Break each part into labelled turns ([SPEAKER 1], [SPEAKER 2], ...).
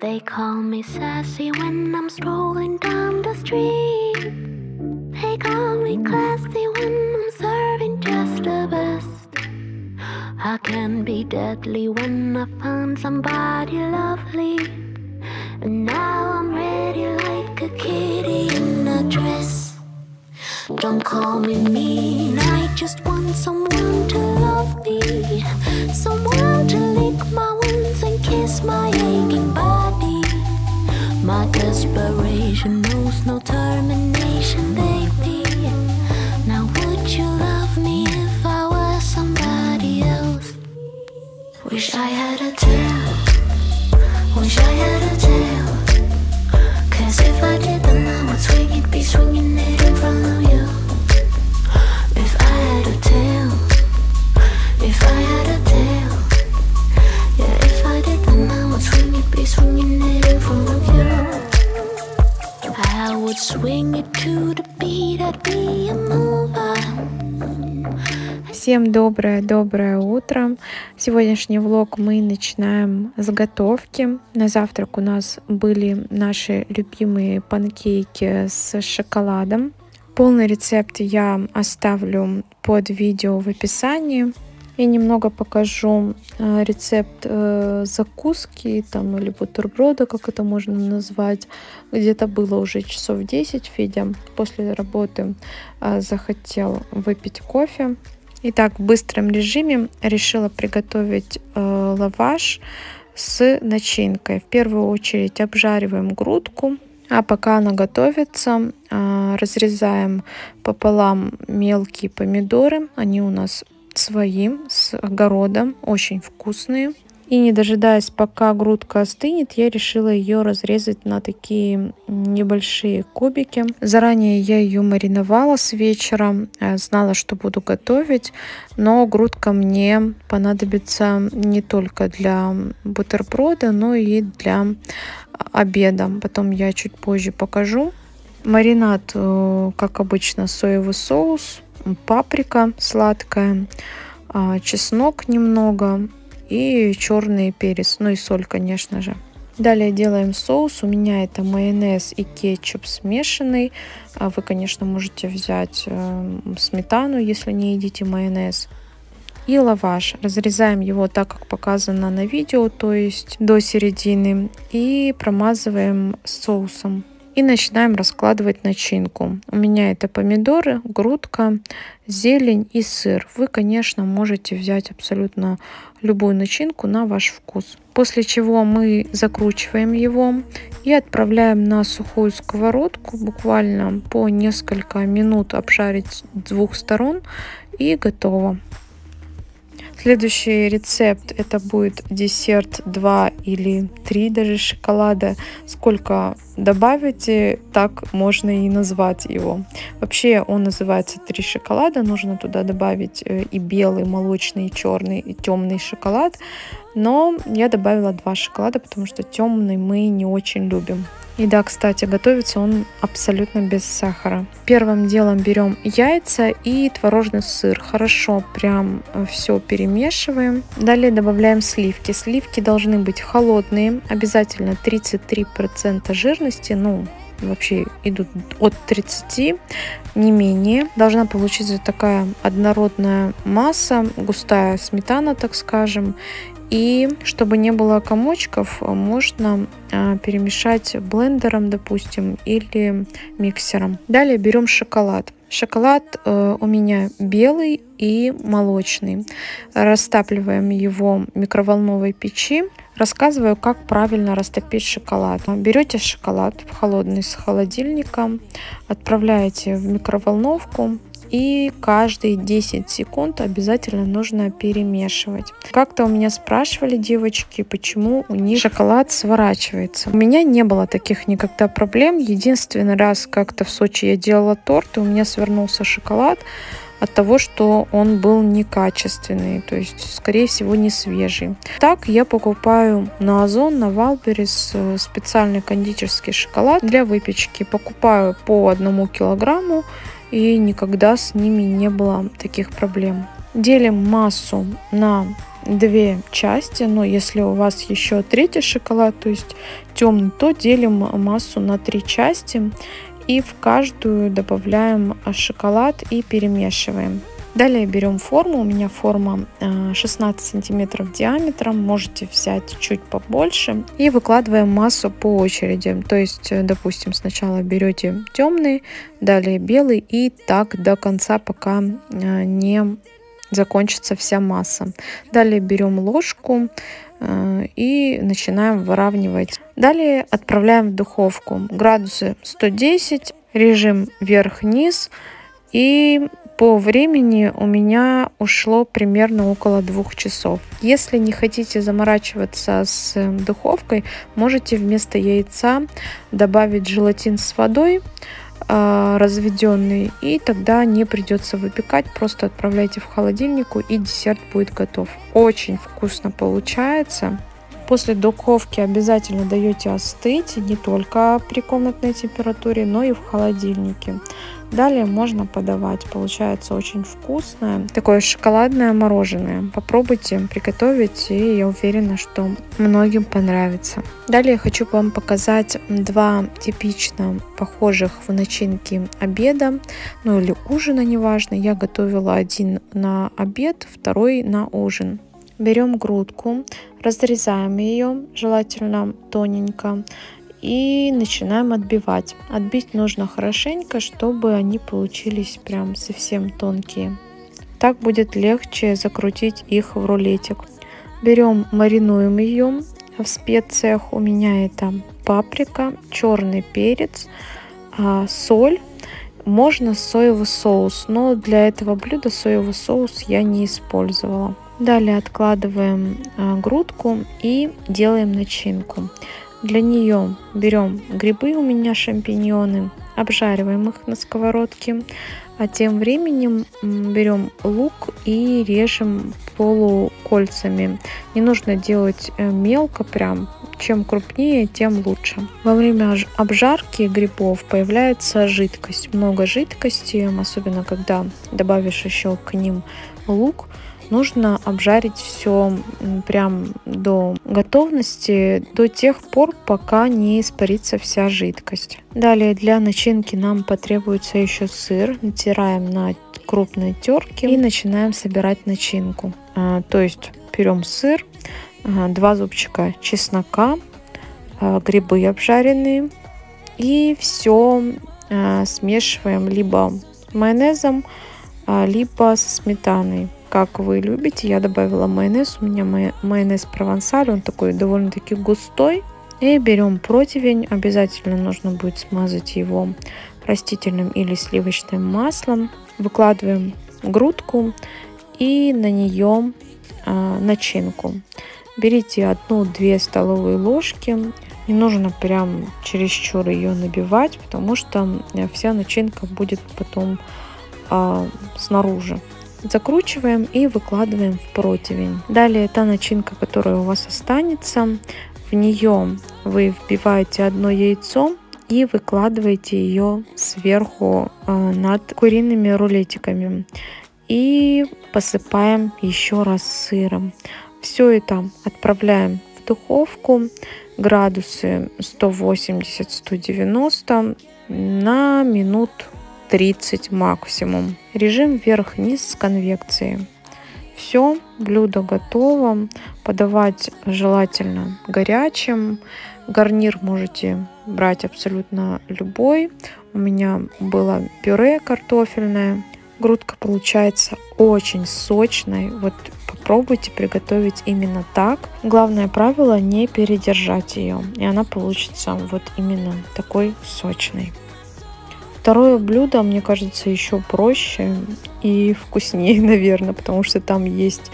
[SPEAKER 1] They call me sassy when I'm strolling down the street. They call me classy when I'm serving just the best. I can be deadly when I find somebody lovely. And now I'm ready like a kitty in a dress. Don't call me mean, I just want someone to love me. Someone to lick my wounds and kiss my aching body. My desperation knows no termination, baby. Now would you love me if I were somebody else? Wish I had a tail. Wish I had a tail. 'Cause if I did then I would swing it, be swinging it in front of you. If I had a tail. If I had a tail. Yeah, if I did then I would swing it, be swinging it in front of you. I would swing it to the beat, I'd be a mover.
[SPEAKER 2] Всем доброе утро. Сегодняшний влог мы начинаем с готовки. На завтрак у нас были наши любимые панкейки с шоколадом. Полный рецепт я оставлю под видео в описании. И немного покажу рецепт закуски там, или бутерброда, как это можно назвать. Где-то было уже часов 10. Федя после работы захотел выпить кофе. Итак, в быстром режиме решила приготовить лаваш с начинкой. В первую очередь обжариваем грудку, а пока она готовится, разрезаем пополам мелкие помидоры. Они у нас свои, с огорода, очень вкусные. И не дожидаясь, пока грудка остынет, я решила ее разрезать на такие небольшие кубики. Заранее я ее мариновала с вечера, знала, что буду готовить, но грудка мне понадобится не только для бутерброда, но и для обеда. Потом я чуть позже покажу. Маринад, как обычно, соевый соус, паприка сладкая, чеснок немного и черный перец, ну и соль, конечно же. Далее делаем соус. У меня это майонез и кетчуп смешанный. Вы, конечно, можете взять сметану, если не едите майонез. И лаваш. Разрезаем его так, как показано на видео, то есть до середины. И промазываем соусом. И начинаем раскладывать начинку. У меня это помидоры, грудка, зелень и сыр. Вы, конечно, можете взять абсолютно любую начинку на ваш вкус. После чего мы закручиваем его и отправляем на сухую сковородку. Буквально по несколько минут обжарить с двух сторон. И готово. Следующий рецепт это будет десерт 2 или 3 даже шоколада. Сколько добавите, так можно и назвать его. Вообще он называется 3 шоколада. Нужно туда добавить и белый, молочный, и черный, и темный шоколад. Но я добавила 2 шоколада, потому что темный мы не очень любим. И да, кстати, готовится он абсолютно без сахара. Первым делом берем яйца и творожный сыр. Хорошо прям все перемешиваем. Далее добавляем сливки. Сливки должны быть холодные. Обязательно 33% жирности. Ну, вообще идут от 30, не менее. Должна получиться такая однородная масса, густая сметана, так скажем. И чтобы не было комочков, можно перемешать блендером, допустим, или миксером. Далее берем шоколад. Шоколад у меня белый и молочный. Растапливаем его в микроволновой печи. Рассказываю, как правильно растопить шоколад. Берете шоколад холодный с холодильника, отправляете в микроволновку. И каждые 10 секунд обязательно нужно перемешивать. Как-то у меня спрашивали девочки, почему у них шоколад сворачивается. У меня не было таких никогда проблем. Единственный раз как-то в Сочи я делала торт, и у меня свернулся шоколад от того, что он был некачественный, то есть, скорее всего, не свежий. Так я покупаю на Озон, на Валберес специальный кондитерский шоколад для выпечки. Покупаю по 1 килограмму. И никогда с ними не было таких проблем. Делим массу на две части, но если у вас еще третий шоколад, то есть темный, то делим массу на 3 части и в каждую добавляем шоколад и перемешиваем. Далее берем форму, у меня форма 16 сантиметров диаметром, можете взять чуть побольше, и выкладываем массу по очереди. То есть, допустим, сначала берете темный, далее белый, и так до конца, пока не закончится вся масса. Далее берем ложку и начинаем выравнивать. Далее отправляем в духовку. Градусы 110, режим вверх-вниз, и по времени у меня ушло примерно около 2 часов. Если не хотите заморачиваться с духовкой, можете вместо яйца добавить желатин с водой разведенный, и тогда не придется выпекать, просто отправляйте в холодильник, и десерт будет готов. Очень вкусно получается. После духовки обязательно даете остыть, не только при комнатной температуре, но и в холодильнике. Далее можно подавать. Получается очень вкусное, такое шоколадное мороженое. Попробуйте приготовить, и я уверена, что многим понравится. Далее хочу вам показать 2 типично похожих в начинке обеда, ну или ужина, неважно. Я готовила один на обед, второй на ужин. Берем грудку, разрезаем ее, желательно тоненько, и начинаем отбивать. Отбить нужно хорошенько, чтобы они получились прям совсем тонкие. Так будет легче закрутить их в рулетик. Берем, маринуем ее в специях. У меня это паприка, черный перец, соль. Можно соевый соус, но для этого блюда соевый соус я не использовала. Далее откладываем грудку и делаем начинку. Для нее берем грибы, у меня шампиньоны, обжариваем их на сковородке, а тем временем берем лук и режем полукольцами. Не нужно делать мелко прям, чем крупнее, тем лучше. Во время обжарки грибов появляется жидкость, много жидкости, особенно когда добавишь еще к ним лук. Нужно обжарить все прям до готовности, до тех пор, пока не испарится вся жидкость. Далее для начинки нам потребуется еще сыр. Натираем на крупной терке и начинаем собирать начинку. То есть берем сыр, 2 зубчика чеснока, грибы обжаренные, и все смешиваем либо с майонезом, либо со сметаной. Как вы любите, я добавила майонез. У меня майонез провансаль, он такой довольно-таки густой. И берем противень. Обязательно нужно будет смазать его растительным или сливочным маслом. Выкладываем грудку и на нее начинку. Берите 1-2 столовые ложки. Не нужно прям чересчур ее набивать, потому что вся начинка будет потом снаружи. Закручиваем и выкладываем в противень. Далее та начинка, которая у вас останется, в нее вы вбиваете 1 яйцо и выкладываете ее сверху над куриными рулетиками. И посыпаем еще раз сыром. Все это отправляем в духовку. Градусы 180-190 на минут 30 максимум. Режим вверх-вниз с конвекцией. Все, блюдо готово. Подавать желательно горячим. Гарнир можете брать абсолютно любой. У меня было пюре картофельное. Грудка получается очень сочной. Вот попробуйте приготовить именно так. Главное правило — не передержать ее, и она получится вот именно такой сочной. Второе блюдо, мне кажется, еще проще и вкуснее, наверное, потому что там есть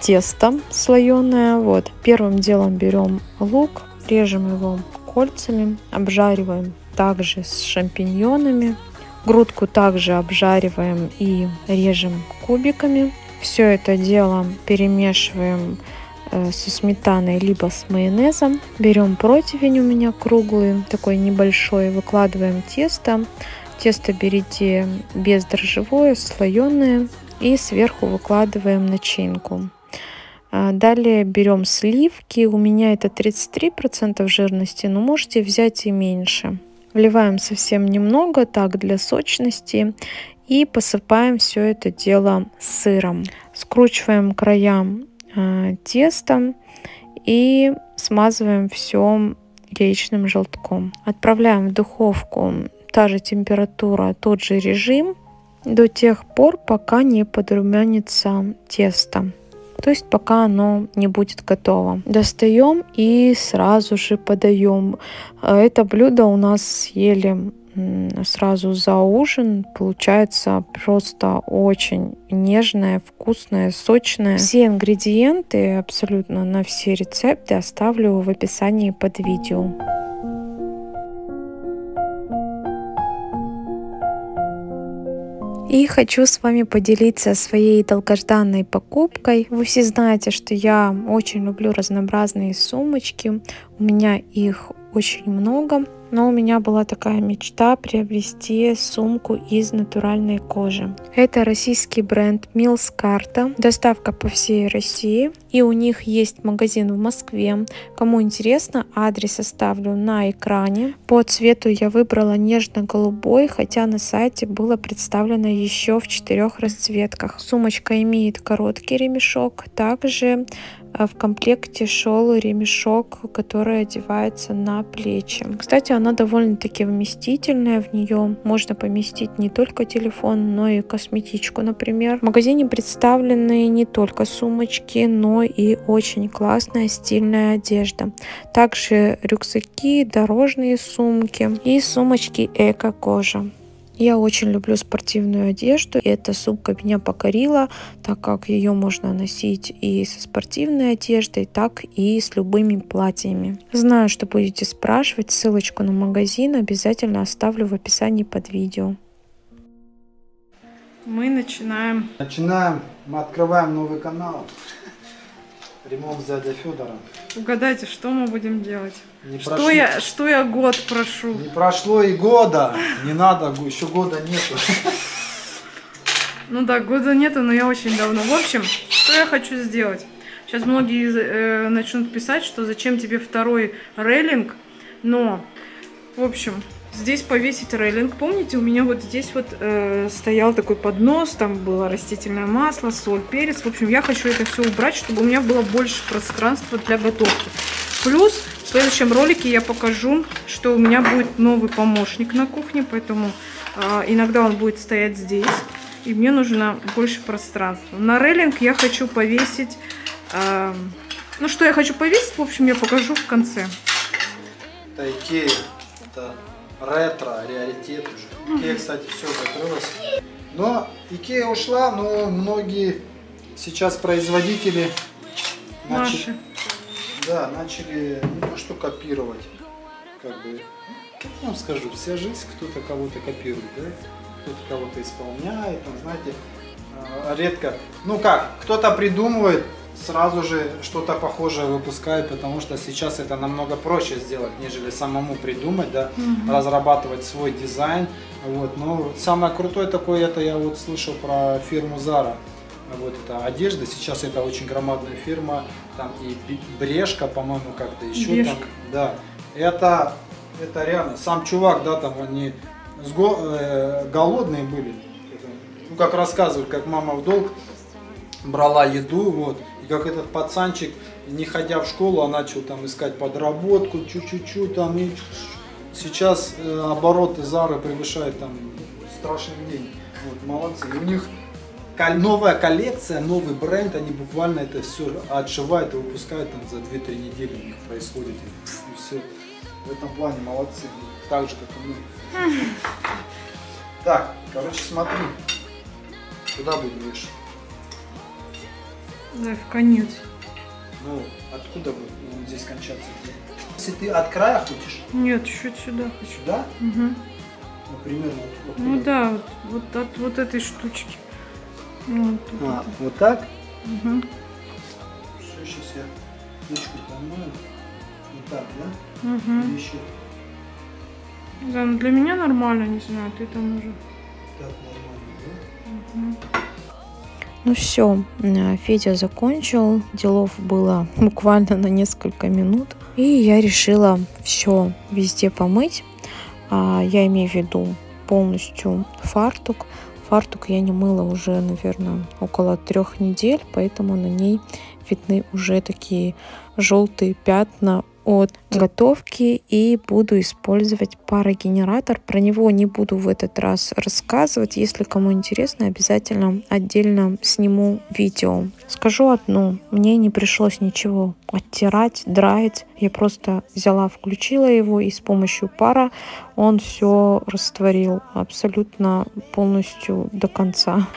[SPEAKER 2] тесто слоеное. Вот. Первым делом берем лук, режем его кольцами, обжариваем также с шампиньонами. Грудку также обжариваем и режем кубиками. Все это дело перемешиваем со сметаной либо с майонезом. Берем противень, у меня круглый, такой небольшой, выкладываем тесто. Тесто берите бездрожжевое, слоеное, и сверху выкладываем начинку. Далее берем сливки. У меня это 33% жирности, но можете взять и меньше. Вливаем совсем немного, так для сочности. И посыпаем все это дело сыром. Скручиваем края теста и смазываем все яичным желтком. Отправляем в духовку, та же температура, тот же режим, до тех пор, пока не подрумянится тесто. То есть пока оно не будет готово. Достаем и сразу же подаем. Это блюдо у нас съели сразу за ужин. Получается просто очень нежное, вкусное, сочное. Все ингредиенты абсолютно на все рецепты оставлю в описании под видео. И хочу с вами поделиться своей долгожданной покупкой. Вы все знаете, что я очень люблю разнообразные сумочки. У меня их очень много. Но у меня была такая мечта приобрести сумку из натуральной кожи. Это российский бренд Mills Karta. Доставка по всей России. И у них есть магазин в Москве. Кому интересно, адрес оставлю на экране. По цвету я выбрала нежно-голубой, хотя на сайте было представлено еще в 4 расцветках. Сумочка имеет короткий ремешок. Также в комплекте шел ремешок, который одевается на плечи. Кстати, она довольно-таки вместительная. В нее можно поместить не только телефон, но и косметичку, например. В магазине представлены не только сумочки, но и очень классная стильная одежда. Также рюкзаки, дорожные сумки и сумочки эко-кожа. Я очень люблю спортивную одежду. Эта сумка меня покорила, так как ее можно носить и со спортивной одеждой, так и с любыми платьями. Знаю, что будете спрашивать. Ссылочку на магазин обязательно оставлю в описании под видео. Мы начинаем.
[SPEAKER 3] Мы открываем новый канал. Ремонт дядя Федора.
[SPEAKER 2] Угадайте, что мы будем делать? Что я год прошу?
[SPEAKER 3] Не прошло и года. Не надо, еще года нету.
[SPEAKER 2] Ну да, года нету, но я очень давно. В общем, что я хочу сделать? Сейчас многие начнут писать, что зачем тебе второй рейлинг. Но, в общем, здесь повесить рейлинг. Помните, у меня вот здесь вот стоял такой поднос, там было растительное масло, соль, перец. В общем, я хочу это все убрать, чтобы у меня было больше пространства для готовки. Плюс в следующем ролике я покажу, что у меня будет новый помощник на кухне, поэтому иногда он будет стоять здесь, и мне нужно больше пространства. На рейлинг я хочу повесить, ну что я хочу повесить, в общем, я покажу в конце.
[SPEAKER 3] Это Икея, это ретро, раритет уже. Икея, кстати, все закрылось. Но Икея ушла, но многие сейчас производители начали не то что копировать, как бы, как вам скажу, вся жизнь кто-то кого-то копирует, да? Кто-то кого-то исполняет, там, знаете, редко, ну как, кто-то придумывает, сразу же что-то похожее выпускает, потому что сейчас это намного проще сделать, нежели самому придумать, да, разрабатывать свой дизайн, вот. Но самое крутое такое, это я вот слышал про фирму Zara. Вот это одежда, сейчас это очень громадная фирма, там и Брешка, по-моему, как-то еще там, да, это реально, сам чувак, да, там они голодные были, ну, как рассказывают, как мама в долг брала еду, вот, и как этот пацанчик, не ходя в школу, а начал там искать подработку, чуть-чуть там, и сейчас обороты Зары превышают там страшные деньги, вот, молодцы, и у них новая коллекция, новый бренд, они буквально это все отшивают и выпускают там за 2-3 недели у них происходит. И все. В этом плане молодцы. Так же, как и мы. Так, короче, смотри. Куда будем вешать?
[SPEAKER 2] Да, в конец.
[SPEAKER 3] Ну, откуда будет здесь кончаться? Если ты от края хочешь?
[SPEAKER 2] Нет, чуть сюда хочу.
[SPEAKER 3] Сюда?
[SPEAKER 2] Угу.
[SPEAKER 3] Например, вот.
[SPEAKER 2] Ну да, вот от вот этой штучки. Вот,
[SPEAKER 3] вот так?
[SPEAKER 2] Угу.
[SPEAKER 3] Все, сейчас я ручку помою. Вот так, да?
[SPEAKER 2] Угу.
[SPEAKER 3] Или еще?
[SPEAKER 2] Да, ну для меня нормально, не знаю, ты там уже.
[SPEAKER 3] Так нормально, да?
[SPEAKER 2] Угу. Ну все, Федя закончил, делов было буквально на несколько минут, и я решила все везде помыть. Я имею в виду полностью фартук. Фартук я не мыла уже, наверное, около 3 недель, поэтому на ней видны уже такие желтые пятна от готовки, и буду использовать парогенератор. Про него не буду в этот раз рассказывать. Если кому интересно, обязательно отдельно сниму видео. Скажу одно, мне не пришлось ничего оттирать, драить. Я просто взяла, включила его, и с помощью пара он все растворил абсолютно полностью до конца.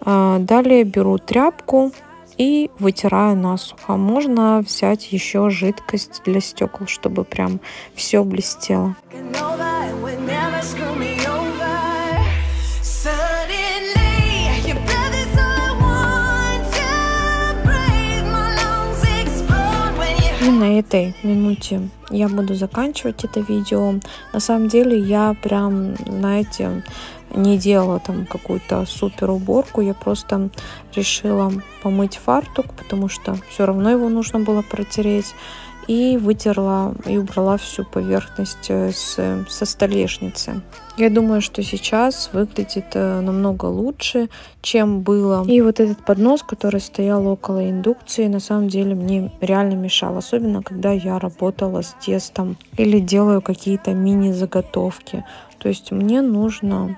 [SPEAKER 2] Далее беру тряпку и вытираю насухо. Можно взять еще жидкость для стекол, чтобы прям все блестело. И на этой минуте я буду заканчивать это видео. На самом деле я прям, знаете, не делала там какую-то супер уборку. Я просто решила помыть фартук, потому что все равно его нужно было протереть. И вытерла и убрала всю поверхность со столешницы. Я думаю, что сейчас выглядит намного лучше, чем было. И вот этот поднос, который стоял около индукции, на самом деле мне реально мешал. Особенно, когда я работала с тестом или делаю какие-то мини-заготовки. То есть мне нужно,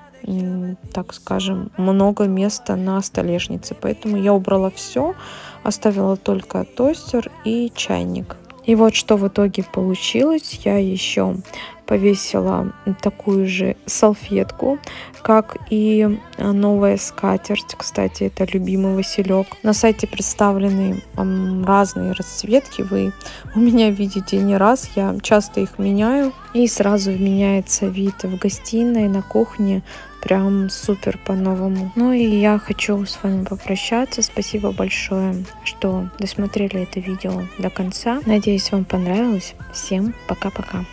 [SPEAKER 2] так скажем, много места на столешнице. Поэтому я убрала все, оставила только тостер и чайник. И вот что в итоге получилось. Я еще повесила такую же салфетку, как и новая скатерть. Кстати, это любимый Василек. На сайте представлены разные расцветки. Вы у меня видите не раз. Я часто их меняю. И сразу меняется вид в гостиной, на кухне. Прям супер по-новому. Ну и я хочу с вами попрощаться. Спасибо большое, что досмотрели это видео до конца. Надеюсь, вам понравилось. Всем пока-пока.